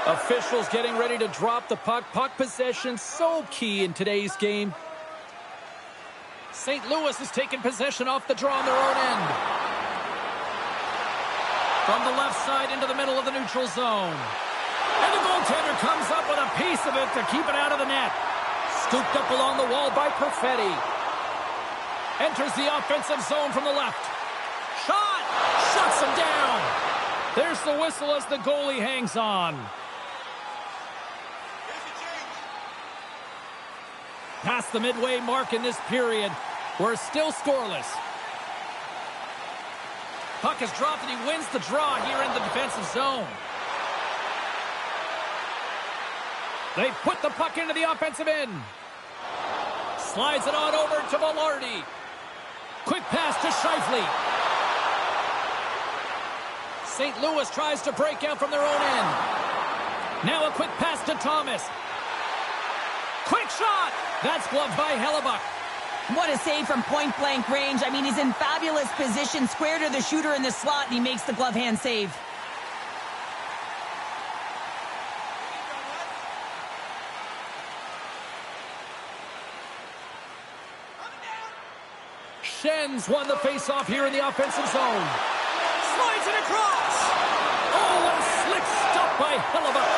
Officials getting ready to drop the puck. Puck possession so key in today's game. St. Louis has taken possession off the draw on their own end. From the left side into the middle of the neutral zone. And the goaltender comes up with a piece of it to keep it out of the net. Scooped up along the wall by Perfetti. Enters the offensive zone from the left. Shot! Shuts him down. There's the whistle as the goalie hangs on. Past the midway mark in this period. We're still scoreless. Puck is dropped and he wins the draw here in the defensive zone. They put the puck into the offensive end. Slides it on over to Velarde. Quick pass to Scheifele. St. Louis tries to break out from their own end. Now a quick pass to Thomas. Quick shot! That's gloved by Hellebuyck. What a save from point-blank range. I mean, he's in fabulous position, square to the shooter in the slot, and he makes the glove hand save. Schenn won the face-off here in the offensive zone. Slides it across. Oh, a slick stop by Hellebuyck.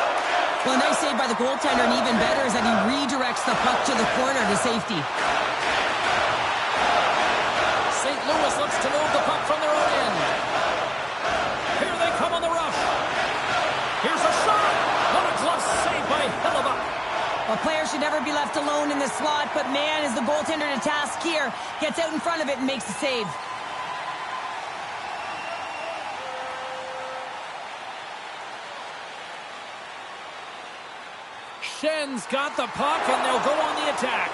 Well, a nice save by the goaltender, and even better is that he redirects the puck to the corner to safety. St. Louis looks to move the puck from their own end. Here they come on the rush. Here's a shot. What a glove save by Hellebuyck. A player should never be left alone in the slot, but man, is the goaltender to task here. Gets out in front of it and makes the save. Schenn's got the puck, and they'll go on the attack.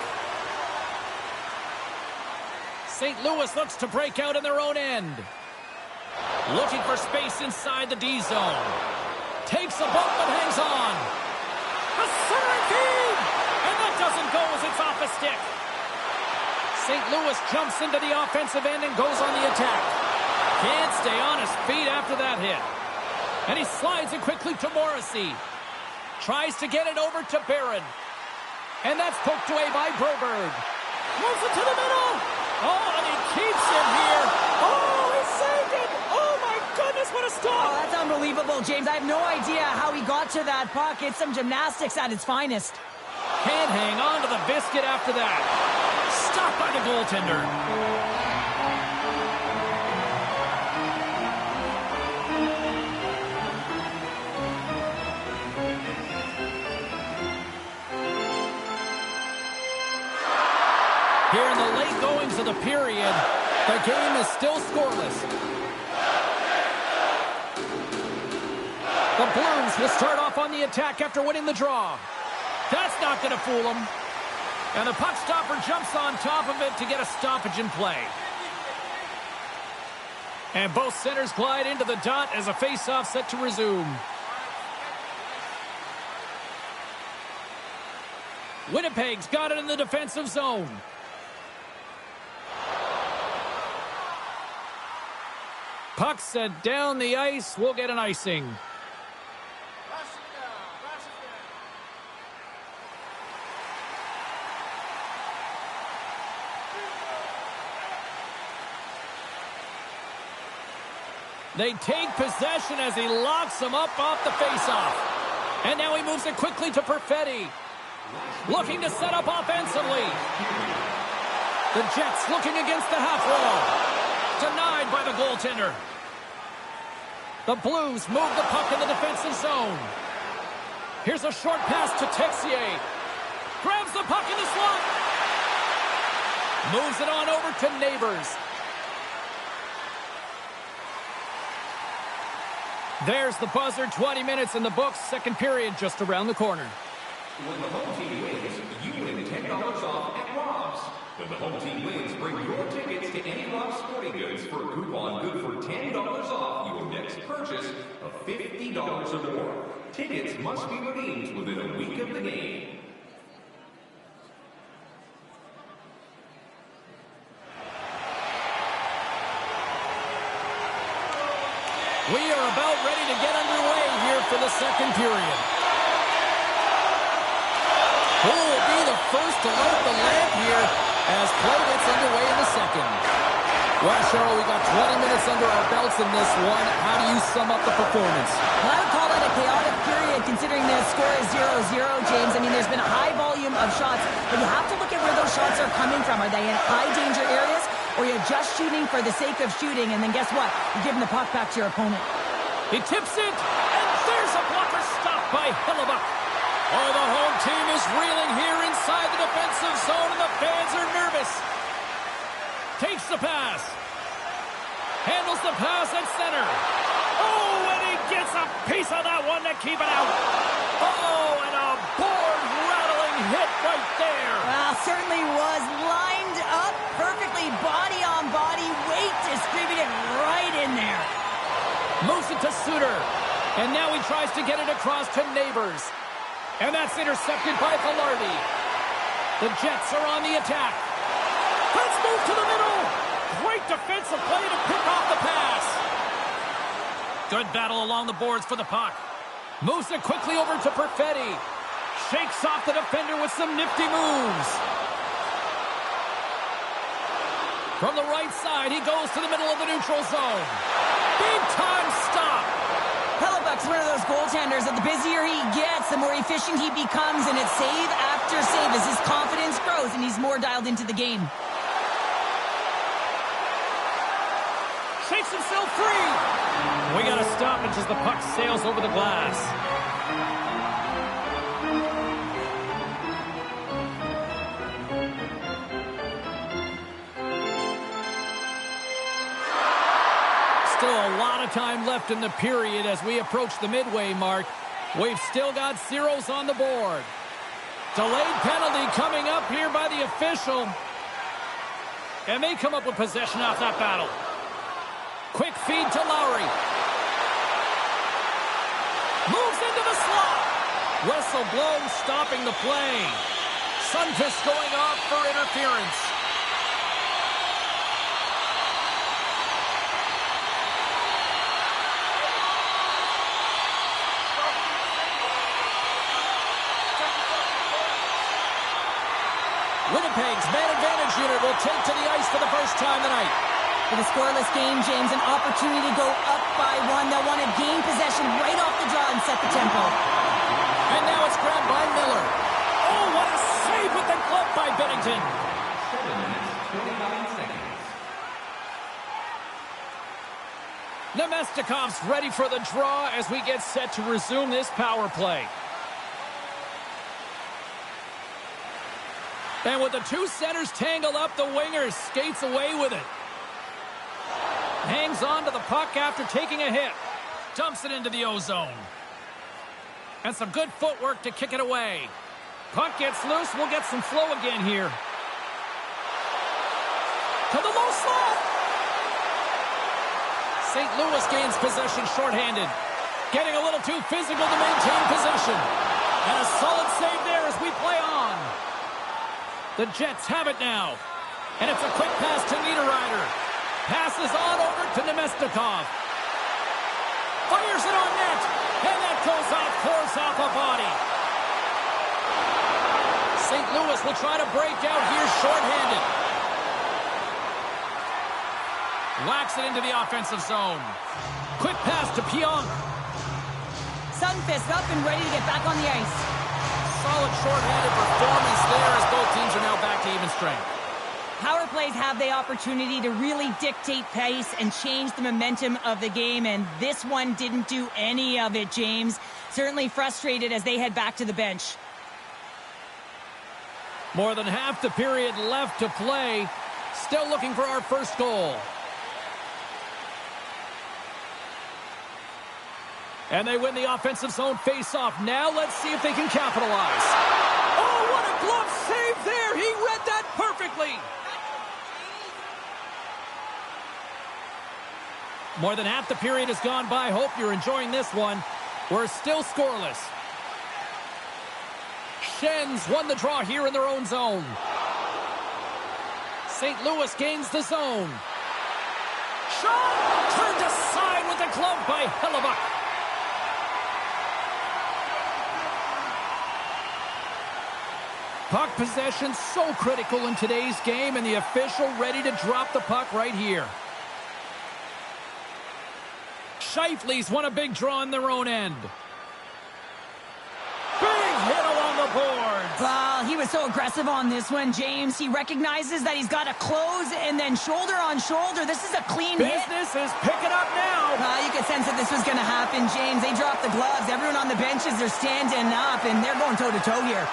St. Louis looks to break out in their own end. Looking for space inside the D zone. Takes a bump but hangs on. A centering feed! And that doesn't go as it's off a stick. St. Louis jumps into the offensive end and goes on the attack. Can't stay on his feet after that hit. And he slides it quickly to Morrissey. Tries to get it over to Barron. And that's poked away by Broberg. Moves it to the middle. Oh, and he keeps it here. Oh, he saved it. Oh, my goodness, what a stop. Oh, that's unbelievable, James. I have no idea how he got to that puck. It's some gymnastics at its finest. Can't hang on to the biscuit after that. Stopped by the goaltender. Here in the late goings of the period, the game is still scoreless. The Blues will start off on the attack after winning the draw. That's not going to fool them. And the puck stopper jumps on top of it to get a stoppage in play. And both centers glide into the dot as a face-off set to resume. Winnipeg's got it in the defensive zone. Puck set down the ice. We'll get an icing. They take possession as he locks him up off the faceoff. And now he moves it quickly to Perfetti. Looking to set up offensively. The Jets looking against the half wall. Denied by the goaltender. The Blues move the puck in the defensive zone. Here's a short pass to Texier. Grabs the puck in the slot. Moves it on over to Neighbors. There's the buzzer. 20 minutes in the books. Second period just around the corner. When the home team wins, you win $10 off at Rob's. When the home team wins, bring your tickets to any Rob's Sporting Goods for a coupon good for $10 off your next purchase of $50 or more. Tickets must be redeemed within a week of the game. We are about ready to get underway here for the second period. Who will be the first to light the lamp here as play gets underway in the second? Well, Cheryl, we got 20 minutes under our belts in this one. How do you sum up the performance? Well, I would call it a chaotic period considering the score is 0-0, James. I mean, there's been a high volume of shots, but you have to look at where those shots are coming from. Are they in high-danger areas, or you're just shooting for the sake of shooting, and then guess what? You're giving the puck back to your opponent. He tips it, and there's a blocker stopped by Hellebuyck. Oh, the home team is reeling here inside the defensive zone, and the fans are nervous. Takes the pass. Handles the pass at center. Oh, and he gets a piece of that one to keep it out. Oh, and a board-rattling hit right there. Well, certainly was lined up perfectly, body on body, weight distributed right in there. Moves it to Suter. And now he tries to get it across to Neighbors. And that's intercepted by Velarde. The Jets are on the attack. Let's move to the middle. Great defensive play to pick off the pass. Good battle along the boards for the puck. Moves it quickly over to Perfetti. Shakes off the defender with some nifty moves. From the right side, he goes to the middle of the neutral zone. Big time stop. Hellebuyck's one of those goaltenders that the busier he gets, the more efficient he becomes, and it's save after save as his confidence grows and he's more dialed into the game. Shakes himself free. We got to stop it as the puck sails over the glass. Still a lot of time left in the period as we approach the midway mark. We've still got zeros on the board. Delayed penalty coming up here by the official. And they come up with possession off that battle. Quick feed to Lowry. Moves into the slot. Whistle blown, stopping the play. Sundqvist going off for interference. Winnipeg's man advantage unit will take to the ice for the first time tonight. With a scoreless game, James, an opportunity to go up by one. They'll want to gain possession right off the draw and set the tempo. And now it's grabbed by Miller. Oh, what a save with the glove by Binnington. 7 minutes, 29 seconds. Nemestikov's ready for the draw as we get set to resume this power play. And with the two centers tangled up, the winger skates away with it. Hangs on to the puck after taking a hit. Dumps it into the O-zone. And some good footwork to kick it away. Puck gets loose. We'll get some flow again here. To the low slot. St. Louis gains possession shorthanded. Getting a little too physical to maintain possession. And a solid save there as we play on. The Jets have it now. And it's a quick pass to Niederreiter. Passes on over to Nemestikov. Fires it on net. And that goes off course off a body. St. Louis will try to break out here shorthanded. Whacks it into the offensive zone. Quick pass to Pionk. Sundqvist up and ready to get back on the ice. Solid shorthanded performance there as both teams are now back to even strength. Power plays have the opportunity to really dictate pace and change the momentum of the game, and this one didn't do any of it, James. Certainly frustrated as they head back to the bench. More than half the period left to play. Still looking for our first goal. And they win the offensive zone face-off. Now let's see if they can capitalize. Oh, what a glove save there! He read that perfectly! More than half the period has gone by. Hope you're enjoying this one. We're still scoreless. Shen's won the draw here in their own zone. St. Louis gains the zone. Shot! Turned aside with the glove by Hellebuyck. Puck possession so critical in today's game, and the official ready to drop the puck right here. Scheifele's won a big draw in their own end. Big hit along the boards. Well, he was so aggressive on this one, James. He recognizes that he's got to close and then shoulder on shoulder. This is a clean hit. Business is picking up now. You could sense that this was going to happen, James. They dropped the gloves. Everyone on the benches, they're standing up, and they're going toe-to-toe here.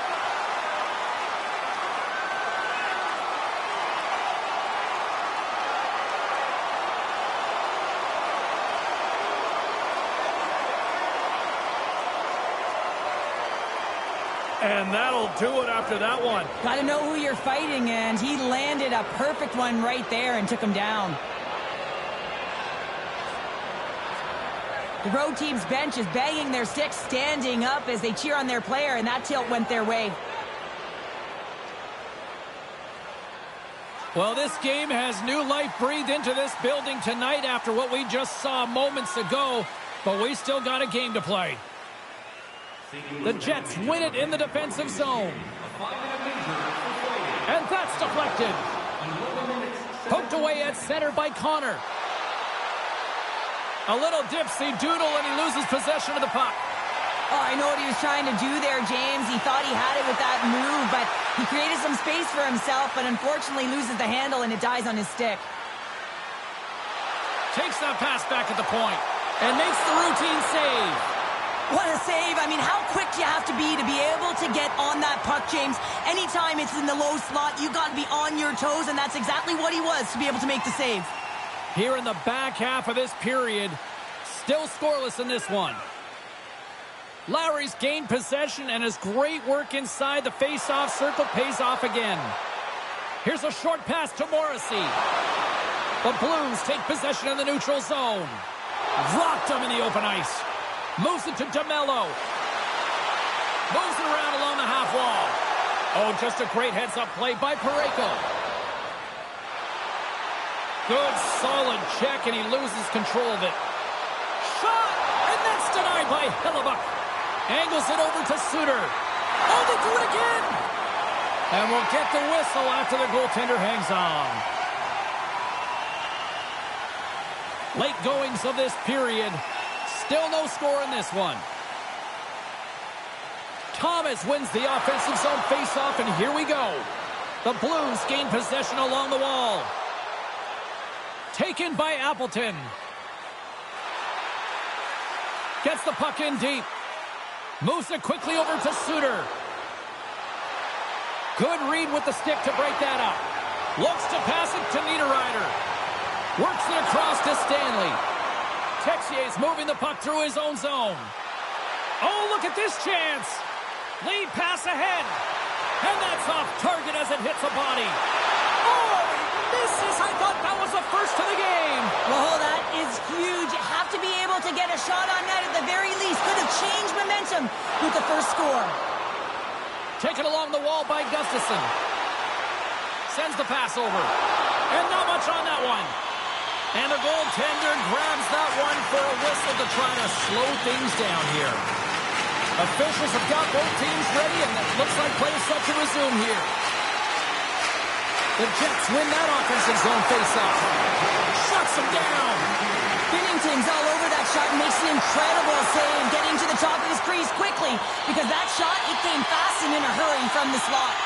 And that'll do it after that one. Got to know who you're fighting, and he landed a perfect one right there and took him down. The road team's bench is banging their sticks, standing up as they cheer on their player, and that tilt went their way. Well, this game has new life breathed into this building tonight after what we just saw moments ago, but we still got a game to play. The Jets win it in the defensive zone. And that's deflected. Poked away at center by Connor. A little dipsy doodle, and he loses possession of the puck. Oh, I know what he was trying to do there, James. He thought he had it with that move, but he created some space for himself, but unfortunately loses the handle, and it dies on his stick. Takes that pass back at the point and makes the routine save. What a save. I mean, how quick do you have to be able to get on that puck, James? Anytime it's in the low slot, you got to be on your toes, and that's exactly what he was to be able to make the save. Here in the back half of this period, still scoreless in this one. Lowry's gained possession, and his great work inside the face-off circle pays off again. Here's a short pass to Morrissey. The Blues take possession in the neutral zone. Rocked him in the open ice. Moves it to DeMello. Moves it around along the half wall. Oh, just a great heads-up play by Parayko. Good, solid check, and he loses control of it. Shot! And that's denied by Hellebuyck. Angles it over to Suter. Oh, they do it again! And we'll get the whistle after the goaltender hangs on. Late goings of this period. Still no score in this one. Thomas wins the offensive zone faceoff, and here we go. The Blues gain possession along the wall. Taken by Appleton. Gets the puck in deep. Moves it quickly over to Suter. Good read with the stick to break that up. Looks to pass it to Niederreiter. Works it across to Stanley. Texier's moving the puck through his own zone. Oh, look at this chance. Lead pass ahead. And that's off target as it hits a body. Oh, misses. I thought that was the first of the game. Well, that is huge. You have to be able to get a shot on net at the very least. Could have changed momentum with the first score. Taken along the wall by Gustafsson. Sends the pass over. And not much on that one. And the goaltender grabs that one for a whistle to try to slow things down here. Officials have got both teams ready, and it looks like play is set to resume here. The Jets win that offensive zone faceoff. Shuts them down. Binnington's all over that shot and makes an incredible save, getting to the top of his crease quickly, because that shot, it came fast and in a hurry from the slot.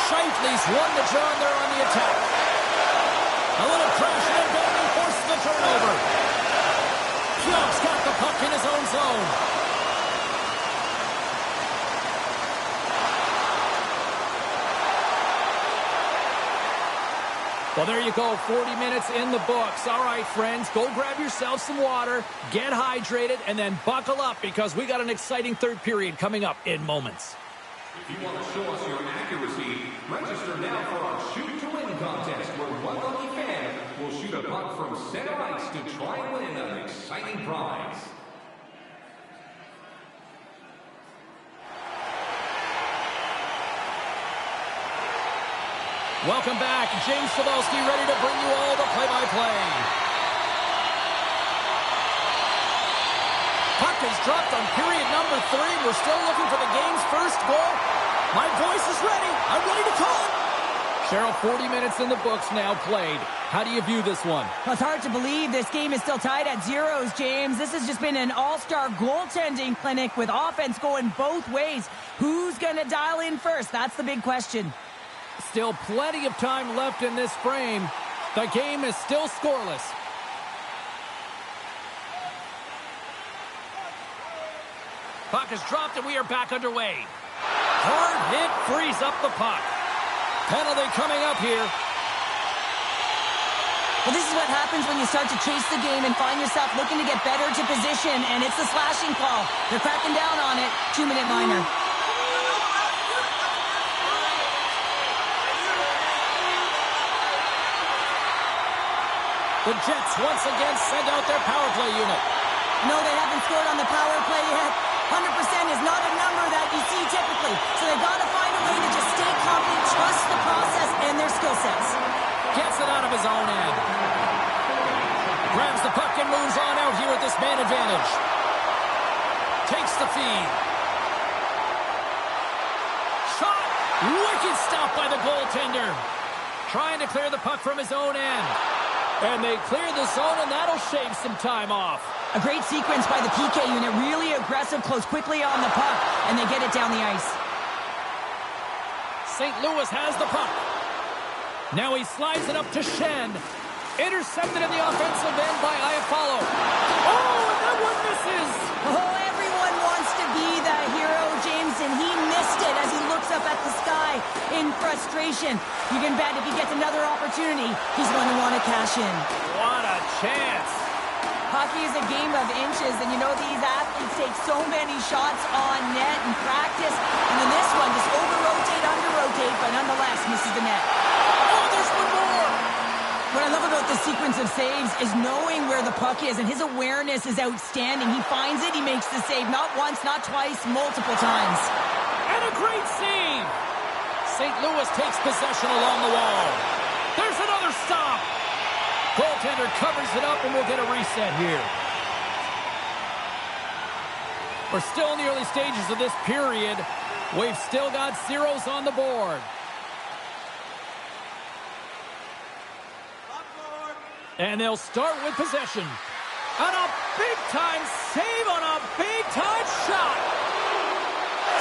Scheifele's won the draw, and they're on the attack. A little crash and Bentley forces the turnover. Pioch's got the puck in his own zone. Well, there you go, 40 minutes in the books. All right, friends, go grab yourself some water, get hydrated, and then buckle up because we got an exciting third period coming up in moments. If you want to show us your accuracy, register now for our Shoot to Win contest, where one lucky fan will shoot a puck from center ice to try and win an exciting prize. Welcome back. James Cybulski ready to bring you all the play-by-play. Puck is dropped on period number 3. We're still looking for the game's first goal. My voice is ready. I'm ready to call it. Cheryl, 40 minutes in the books now played. How do you view this one? Well, it's hard to believe this game is still tied at zeros, James. This has just been an all-star goaltending clinic with offense going both ways. Who's going to dial in first? That's the big question. Still plenty of time left in this frame. The game is still scoreless. Puck is dropped and we are back underway. Hard hit frees up the puck. Penalty coming up here. Well, this is what happens when you start to chase the game and find yourself looking to get better to position, and it's the slashing call. They're cracking down on it. 2-minute minor. The Jets once again send out their power play unit. No, they haven't scored on the power play yet. 100% is not a number that you see typically. So they've got to find a way to just stay confident, trust the process and their skill sets. Gets it out of his own end. Grabs the puck and moves on out here at this man advantage. Takes the feed. Shot! Wicked stop by the goaltender. Trying to clear the puck from his own end. And they clear the zone, and that'll shave some time off. A great sequence by the PK unit. Really aggressive, close quickly on the puck, and they get it down the ice. St. Louis has the puck. Now he slides it up to Shen. Intercepted in the offensive end by Iafallo. Oh, and that one misses. Oh, everyone wants to be the hero, James, and he missed it as he looks up at the sky in frustration. You can bet if he gets another opportunity, he's going to want to cash in. What a chance. Hockey is a game of inches, and you know these athletes take so many shots on net in practice, and then this one just over-rotate, under-rotate, but nonetheless misses the net. Oh, there's one more. What I love about this sequence of saves is knowing where the puck is, and his awareness is outstanding. He finds it, he makes the save, not once, not twice, multiple times. And a great save. St. Louis takes possession along the wall. There's another stop. Goaltender covers it up, and we'll get a reset here. We're still in the early stages of this period. We've still got zeros on the board. And they'll start with possession. And a big-time save on a big-time shot.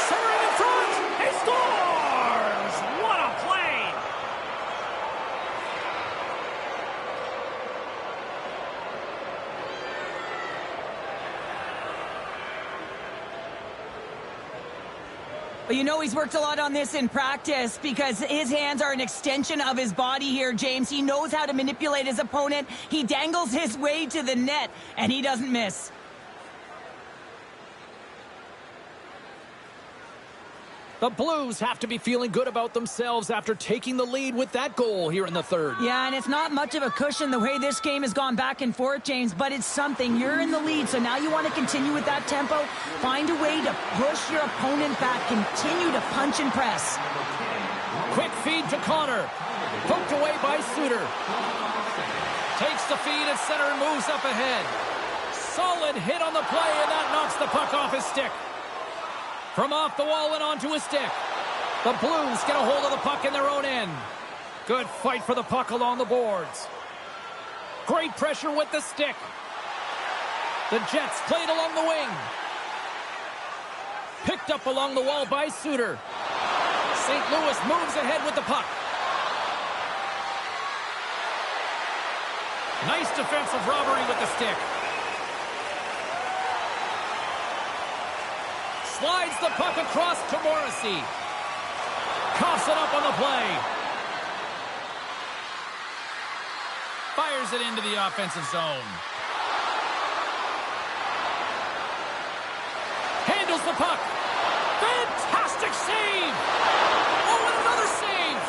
Centering in front. He scores! What a play! But you know he's worked a lot on this in practice because his hands are an extension of his body here, James. He knows how to manipulate his opponent. He dangles his way to the net, and he doesn't miss. The Blues have to be feeling good about themselves after taking the lead with that goal here in the third. Yeah, and it's not much of a cushion the way this game has gone back and forth, James, but it's something. You're in the lead, so now you want to continue with that tempo. Find a way to push your opponent back. Continue to punch and press. Quick feed to Connor. Poked away by Suter. Takes the feed at center and moves up ahead. Solid hit on the play, and that knocks the puck off his stick. From off the wall and onto his stick. The Blues get a hold of the puck in their own end. Good fight for the puck along the boards. Great pressure with the stick. The Jets played along the wing. Picked up along the wall by Suter. St. Louis moves ahead with the puck. Nice defensive robbery with the stick. Slides the puck across to Morrissey. Coughs it up on the play. Fires it into the offensive zone. Handles the puck. Fantastic save! Oh, and another save!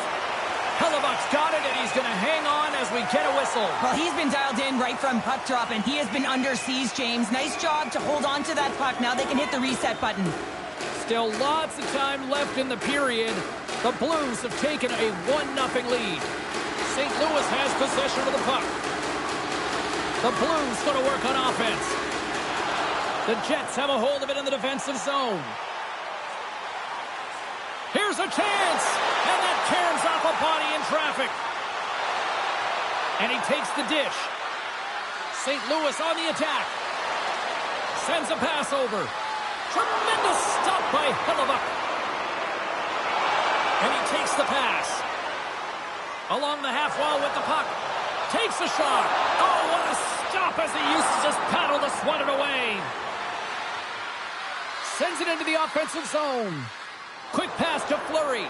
Hellebuck's got it, and he's going to hang on as we get a whistle. Well, he's been dialed in right from puck drop, and he has been under siege, James. Nice job to hold on to that puck. Now they can hit the reset button. Still lots of time left in the period. The Blues have taken a 1-0 lead. St. Louis has possession of the puck. The Blues going to work on offense. The Jets have a hold of it in the defensive zone. Here's a chance! And that caroms off a body in traffic. And he takes the dish. St. Louis on the attack. Sends a pass over. Tremendous stop by Hellebuyck. And he takes the pass. Along the half wall with the puck. Takes a shot. Oh, what a stop as he uses his paddle to swat it away. Sends it into the offensive zone. Quick pass to Fleury.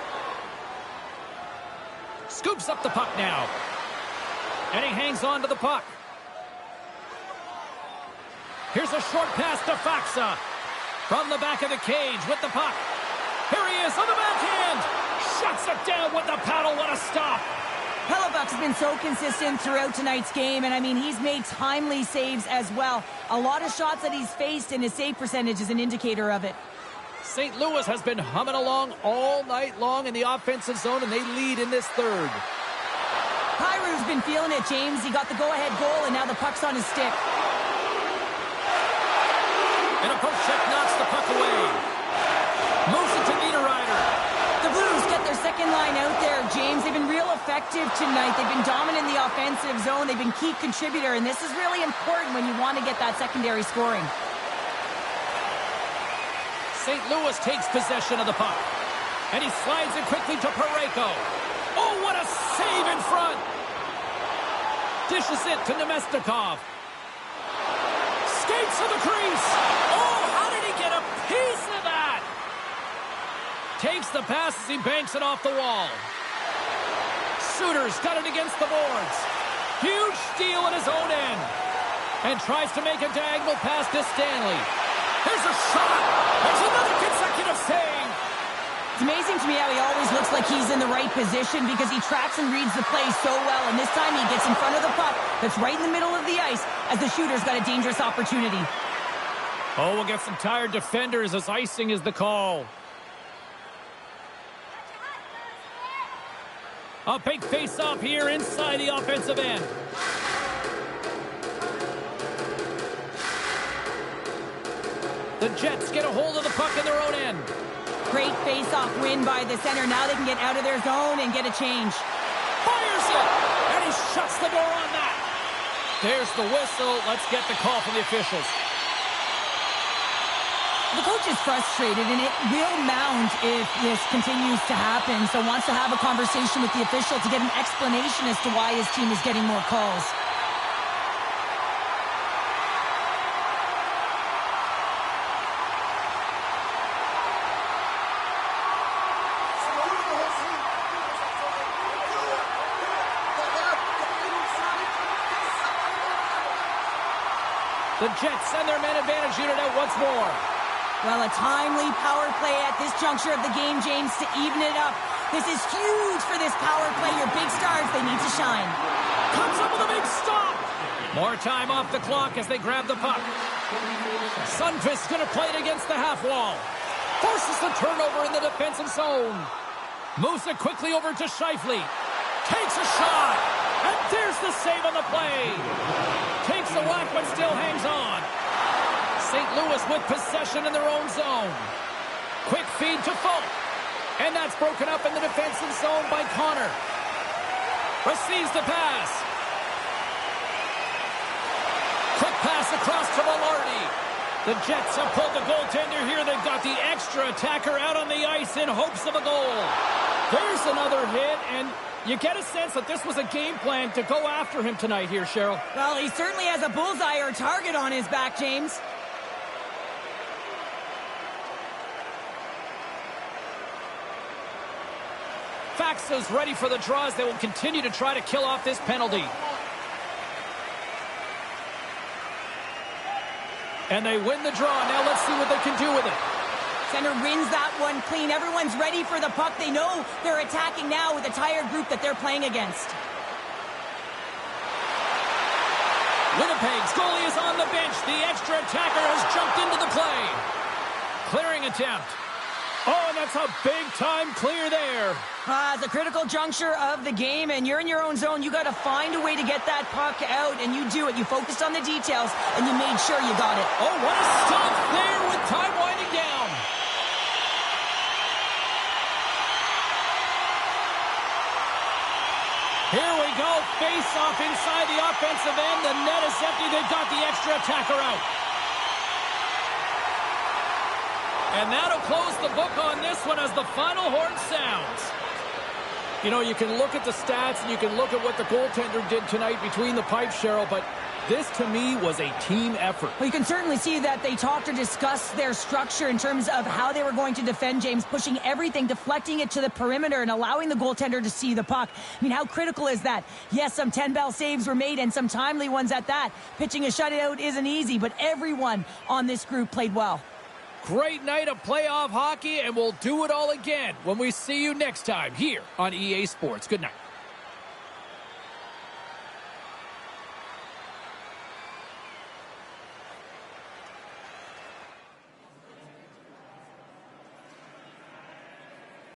Scoops up the puck now. And he hangs on to the puck. Here's a short pass to Faksa. From the back of the cage with the puck. Here he is on the backhand. Shuts it down with the paddle. What a stop. Hellebuyck's been so consistent throughout tonight's game, and I mean, he's made timely saves as well. A lot of shots that he's faced, and his save percentage is an indicator of it. St. Louis has been humming along all night long in the offensive zone, and they lead in this third. Pyrou's been feeling it, James. He got the go-ahead goal, and now the puck's on his stick. And a poke check knocks the puck away. Moves it to Niederreiter. The Blues get their second line out there, James. They've been real effective tonight. They've been dominant in the offensive zone. They've been key contributor, and this is really important when you want to get that secondary scoring. St. Louis takes possession of the puck. And he slides it quickly to Parayko. Oh, what a save in front. Dishes it to Nemestikov. Skates to the crease. Oh, how did he get a piece of that? Takes the pass as he banks it off the wall. Suter's got it against the boards. Huge steal at his own end. And tries to make a diagonal pass to Stanley. Here's a shot. There's another consecutive save. It's amazing to me how he always looks like he's in the right position because he tracks and reads the play so well. And this time he gets in front of the puck that's right in the middle of the ice as the shooter's got a dangerous opportunity. Oh, we'll get some tired defenders as icing is the call. A big face-off here inside the offensive end. The Jets get a hold of the puck in their own end. Great face-off win by the center. Now they can get out of their zone and get a change. Fires it! And he shuts the door on that. There's the whistle. Let's get the call from the officials. The coach is frustrated, and it will mount if this continues to happen. So wants to have a conversation with the official to get an explanation as to why his team is getting more calls. The Jets send their man advantage unit out once more. Well, a timely power play at this juncture of the game, James, to even it up. This is huge for this power play. Your big stars, they need to shine. Comes up with a big stop. More time off the clock as they grab the puck. Sundqvist's going to play it against the half wall. Forces the turnover in the defensive zone. Moves it quickly over to Scheifele. Takes a shot. And there's the save on the play. Takes the whack but still hangs on. St. Louis with possession in their own zone. Quick feed to Folk. And that's broken up in the defensive zone by Connor. Receives the pass. Quick pass across to Velarde. The Jets have pulled the goaltender here. They've got the extra attacker out on the ice in hopes of a goal. There's another hit, and you get a sense that this was a game plan to go after him tonight here, Cheryl. Well, he certainly has a bullseye or target on his back, James. Faksa's ready for the draws. They will continue to try to kill off this penalty. And they win the draw. Now let's see what they can do with it. Center wins that one clean. Everyone's ready for the puck. They know they're attacking now with a tired group that they're playing against. Winnipeg's goalie is on the bench. The extra attacker has jumped into the play. Clearing attempt. Oh, and That's a big-time clear there. It's a critical juncture of the game, and you're in your own zone. You got to find a way to get that puck out, and you do it. You focused on the details, and you made sure you got it. Oh, what a stop there with time winding down. Here we go. Face-off inside the offensive end. The net is empty. They've got the extra attacker out. And that'll close the book on this one as the final horn sounds. You know, you can look at the stats and you can look at what the goaltender did tonight between the pipes, Cheryl, but this, to me, was a team effort. Well, you can certainly see that they talked or discussed their structure in terms of how they were going to defend James, pushing everything, deflecting it to the perimeter, and allowing the goaltender to see the puck. I mean, how critical is that? Yes, some 10-bell saves were made, and some timely ones at that. Pitching a shutout isn't easy, but everyone on this group played well. Great night of playoff hockey, and we'll do it all again when we see you next time here on EA Sports. Good night.